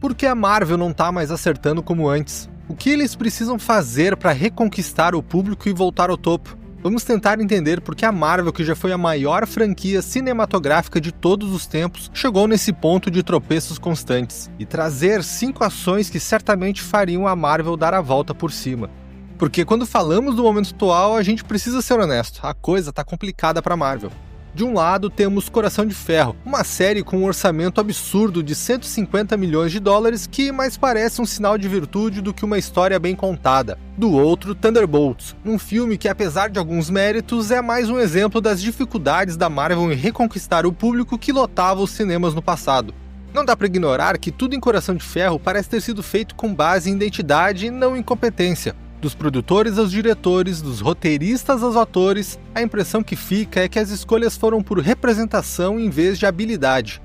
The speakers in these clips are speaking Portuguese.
Por que a Marvel não tá mais acertando como antes? O que eles precisam fazer para reconquistar o público e voltar ao topo? Vamos tentar entender por que a Marvel, que já foi a maior franquia cinematográfica de todos os tempos, chegou nesse ponto de tropeços constantes, e trazer 5 ações que certamente fariam a Marvel dar a volta por cima. Porque quando falamos do momento atual, a gente precisa ser honesto, a coisa tá complicada para a Marvel. De um lado, temos Coração de Ferro, uma série com um orçamento absurdo de 150 milhões de dólares que mais parece um sinal de virtude do que uma história bem contada. Do outro, Thunderbolts, um filme que, apesar de alguns méritos, é mais um exemplo das dificuldades da Marvel em reconquistar o público que lotava os cinemas no passado. Não dá para ignorar que tudo em Coração de Ferro parece ter sido feito com base em identidade e não em competência. Dos produtores aos diretores, dos roteiristas aos atores, a impressão que fica é que as escolhas foram por representação em vez de habilidade.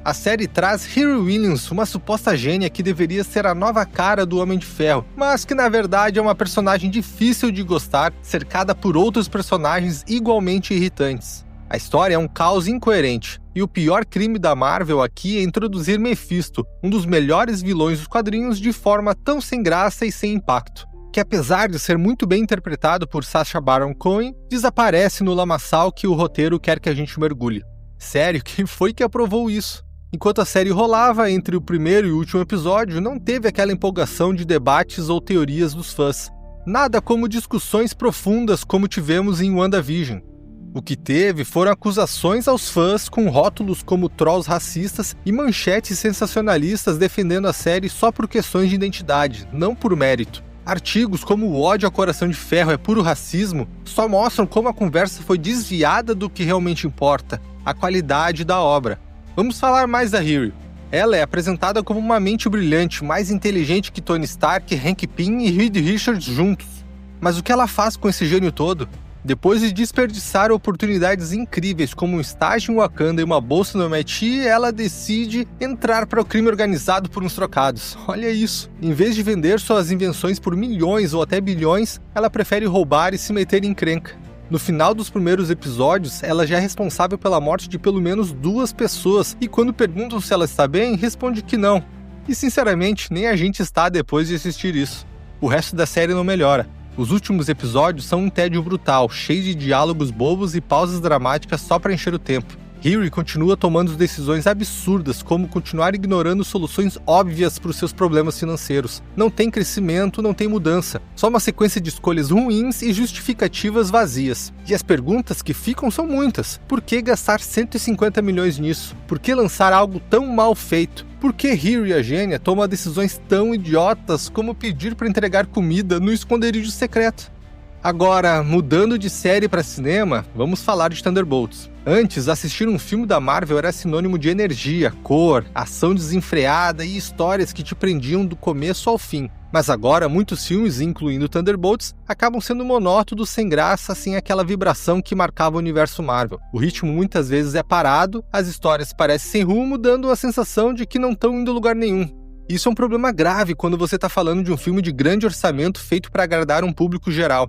A série traz Riri Williams, uma suposta gênia que deveria ser a nova cara do Homem de Ferro, mas que na verdade é uma personagem difícil de gostar, cercada por outros personagens igualmente irritantes. A história é um caos incoerente, e o pior crime da Marvel aqui é introduzir Mephisto, um dos melhores vilões dos quadrinhos, de forma tão sem graça e sem impacto, que apesar de ser muito bem interpretado por Sacha Baron Cohen, desaparece no lamaçal que o roteiro quer que a gente mergulhe. Sério, quem foi que aprovou isso? Enquanto a série rolava, entre o primeiro e o último episódio, não teve aquela empolgação de debates ou teorias dos fãs. Nada como discussões profundas como tivemos em WandaVision. O que teve foram acusações aos fãs com rótulos como trolls racistas e manchetes sensacionalistas defendendo a série só por questões de identidade, não por mérito. Artigos como o ódio ao Coração de Ferro é puro racismo só mostram como a conversa foi desviada do que realmente importa, a qualidade da obra. Vamos falar mais da Riri. Ela é apresentada como uma mente brilhante, mais inteligente que Tony Stark, Hank Pym e Reed Richards juntos. Mas o que ela faz com esse gênio todo? Depois de desperdiçar oportunidades incríveis como um estágio em Wakanda e uma bolsa no MIT, ela decide entrar para o crime organizado por uns trocados. Olha isso! Em vez de vender suas invenções por milhões ou até bilhões, ela prefere roubar e se meter em encrenca. No final dos primeiros episódios, ela já é responsável pela morte de pelo menos 2 pessoas e quando perguntam se ela está bem, responde que não. E sinceramente, nem a gente está depois de assistir isso. O resto da série não melhora. Os últimos episódios são um tédio brutal, cheio de diálogos bobos e pausas dramáticas só para encher o tempo. Riri continua tomando decisões absurdas, como continuar ignorando soluções óbvias para os seus problemas financeiros. Não tem crescimento, não tem mudança. Só uma sequência de escolhas ruins e justificativas vazias. E as perguntas que ficam são muitas. Por que gastar 150 milhões nisso? Por que lançar algo tão mal feito? Por que Riri, a gênia, toma decisões tão idiotas como pedir para entregar comida no esconderijo secreto? Agora, mudando de série para cinema, vamos falar de Thunderbolts. Antes, assistir um filme da Marvel era sinônimo de energia, cor, ação desenfreada e histórias que te prendiam do começo ao fim. Mas agora, muitos filmes, incluindo Thunderbolts, acabam sendo monótonos, sem graça, sem aquela vibração que marcava o universo Marvel. O ritmo muitas vezes é parado, as histórias parecem sem rumo, dando a sensação de que não estão indo a lugar nenhum. Isso é um problema grave quando você está falando de um filme de grande orçamento feito para agradar um público geral.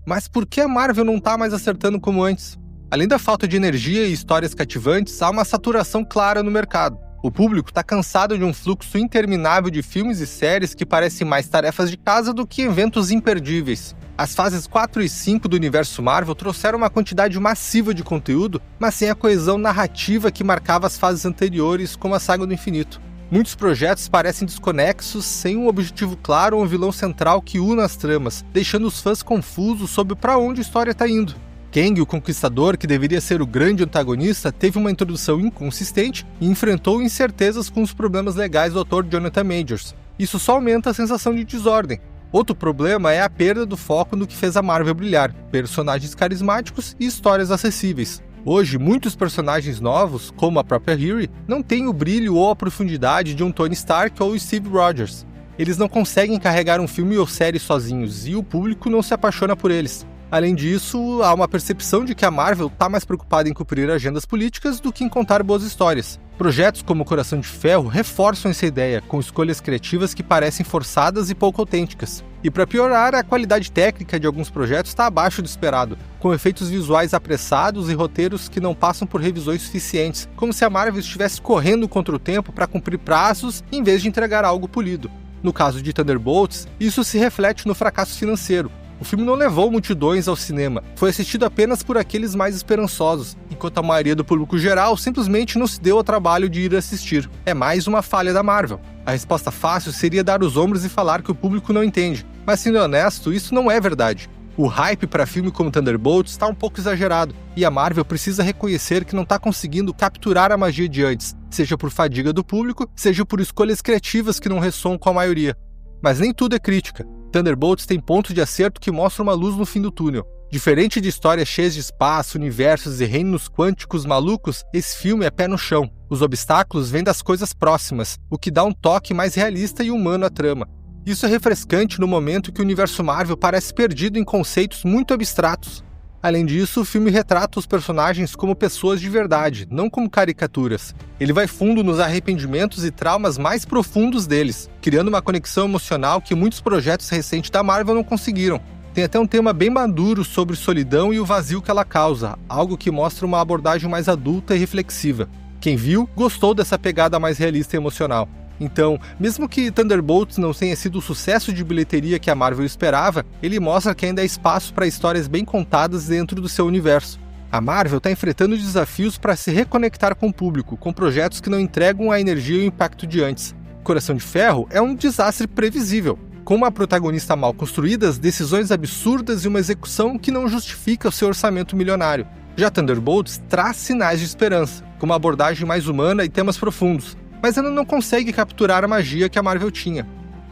Mas por que a Marvel não está mais acertando como antes? Além da falta de energia e histórias cativantes, há uma saturação clara no mercado. O público está cansado de um fluxo interminável de filmes e séries que parecem mais tarefas de casa do que eventos imperdíveis. As fases 4 e 5 do universo Marvel trouxeram uma quantidade massiva de conteúdo, mas sem a coesão narrativa que marcava as fases anteriores, como a Saga do Infinito. Muitos projetos parecem desconexos, sem um objetivo claro ou um vilão central que una as tramas, deixando os fãs confusos sobre para onde a história está indo. Kang, o Conquistador, que deveria ser o grande antagonista, teve uma introdução inconsistente e enfrentou incertezas com os problemas legais do ator Jonathan Majors. Isso só aumenta a sensação de desordem. Outro problema é a perda do foco no que fez a Marvel brilhar, personagens carismáticos e histórias acessíveis. Hoje, muitos personagens novos, como a própria Riri, não têm o brilho ou a profundidade de um Tony Stark ou Steve Rogers. Eles não conseguem carregar um filme ou série sozinhos, e o público não se apaixona por eles. Além disso, há uma percepção de que a Marvel está mais preocupada em cumprir agendas políticas do que em contar boas histórias. Projetos como Coração de Ferro reforçam essa ideia, com escolhas criativas que parecem forçadas e pouco autênticas. E para piorar, a qualidade técnica de alguns projetos está abaixo do esperado, com efeitos visuais apressados e roteiros que não passam por revisões suficientes, como se a Marvel estivesse correndo contra o tempo para cumprir prazos em vez de entregar algo polido. No caso de Thunderbolts, isso se reflete no fracasso financeiro. O filme não levou multidões ao cinema, foi assistido apenas por aqueles mais esperançosos, enquanto a maioria do público geral simplesmente não se deu ao trabalho de ir assistir. É mais uma falha da Marvel. A resposta fácil seria dar os ombros e falar que o público não entende, mas sendo honesto, isso não é verdade. O hype para filme como Thunderbolts está um pouco exagerado, e a Marvel precisa reconhecer que não está conseguindo capturar a magia de antes, seja por fadiga do público, seja por escolhas criativas que não ressoam com a maioria. Mas nem tudo é crítica. Thunderbolts tem pontos de acerto que mostram uma luz no fim do túnel. Diferente de histórias cheias de espaço, universos e reinos quânticos malucos, esse filme é pé no chão. Os obstáculos vêm das coisas próximas, o que dá um toque mais realista e humano à trama. Isso é refrescante no momento que o universo Marvel parece perdido em conceitos muito abstratos. Além disso, o filme retrata os personagens como pessoas de verdade, não como caricaturas. Ele vai fundo nos arrependimentos e traumas mais profundos deles, criando uma conexão emocional que muitos projetos recentes da Marvel não conseguiram. Tem até um tema bem maduro sobre solidão e o vazio que ela causa, algo que mostra uma abordagem mais adulta e reflexiva. Quem viu, gostou dessa pegada mais realista e emocional. Então, mesmo que Thunderbolts não tenha sido o sucesso de bilheteria que a Marvel esperava, ele mostra que ainda há espaço para histórias bem contadas dentro do seu universo. A Marvel está enfrentando desafios para se reconectar com o público, com projetos que não entregam a energia e o impacto de antes. Coração de Ferro é um desastre previsível. Com uma protagonista mal construída, decisões absurdas e uma execução que não justifica o seu orçamento milionário. Já Thunderbolts traz sinais de esperança, com uma abordagem mais humana e temas profundos, mas ela não consegue capturar a magia que a Marvel tinha.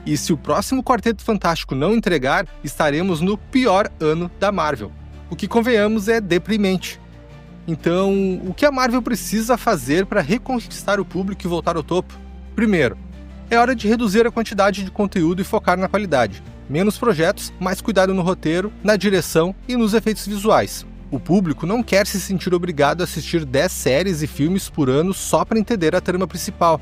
E se o próximo Quarteto Fantástico não entregar, estaremos no pior ano da Marvel. O que, convenhamos, é deprimente. Então, o que a Marvel precisa fazer para reconquistar o público e voltar ao topo? Primeiro, é hora de reduzir a quantidade de conteúdo e focar na qualidade. Menos projetos, mais cuidado no roteiro, na direção e nos efeitos visuais. O público não quer se sentir obrigado a assistir 10 séries e filmes por ano só para entender a trama principal.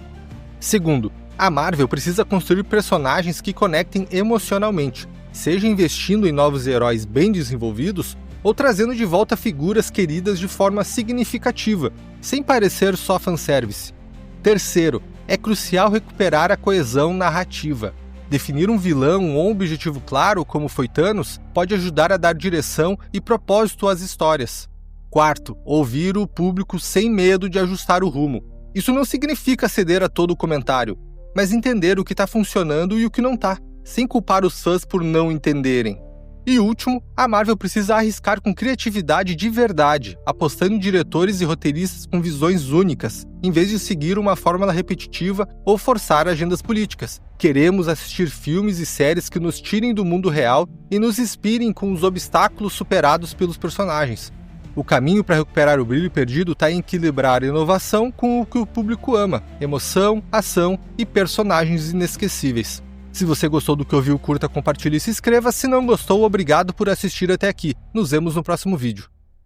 Segundo, a Marvel precisa construir personagens que conectem emocionalmente, seja investindo em novos heróis bem desenvolvidos ou trazendo de volta figuras queridas de forma significativa, sem parecer só fanservice. Terceiro, é crucial recuperar a coesão narrativa. Definir um vilão ou um objetivo claro, como foi Thanos, pode ajudar a dar direção e propósito às histórias. Quarto, ouvir o público sem medo de ajustar o rumo. Isso não significa ceder a todo comentário, mas entender o que está funcionando e o que não está, sem culpar os fãs por não entenderem. E último, a Marvel precisa arriscar com criatividade de verdade, apostando em diretores e roteiristas com visões únicas, em vez de seguir uma fórmula repetitiva ou forçar agendas políticas. Queremos assistir filmes e séries que nos tirem do mundo real e nos inspirem com os obstáculos superados pelos personagens. O caminho para recuperar o brilho perdido está em equilibrar a inovação com o que o público ama: emoção, ação e personagens inesquecíveis. Se você gostou do que ouviu, curta, compartilhe e se inscreva. Se não gostou, obrigado por assistir até aqui. Nos vemos no próximo vídeo.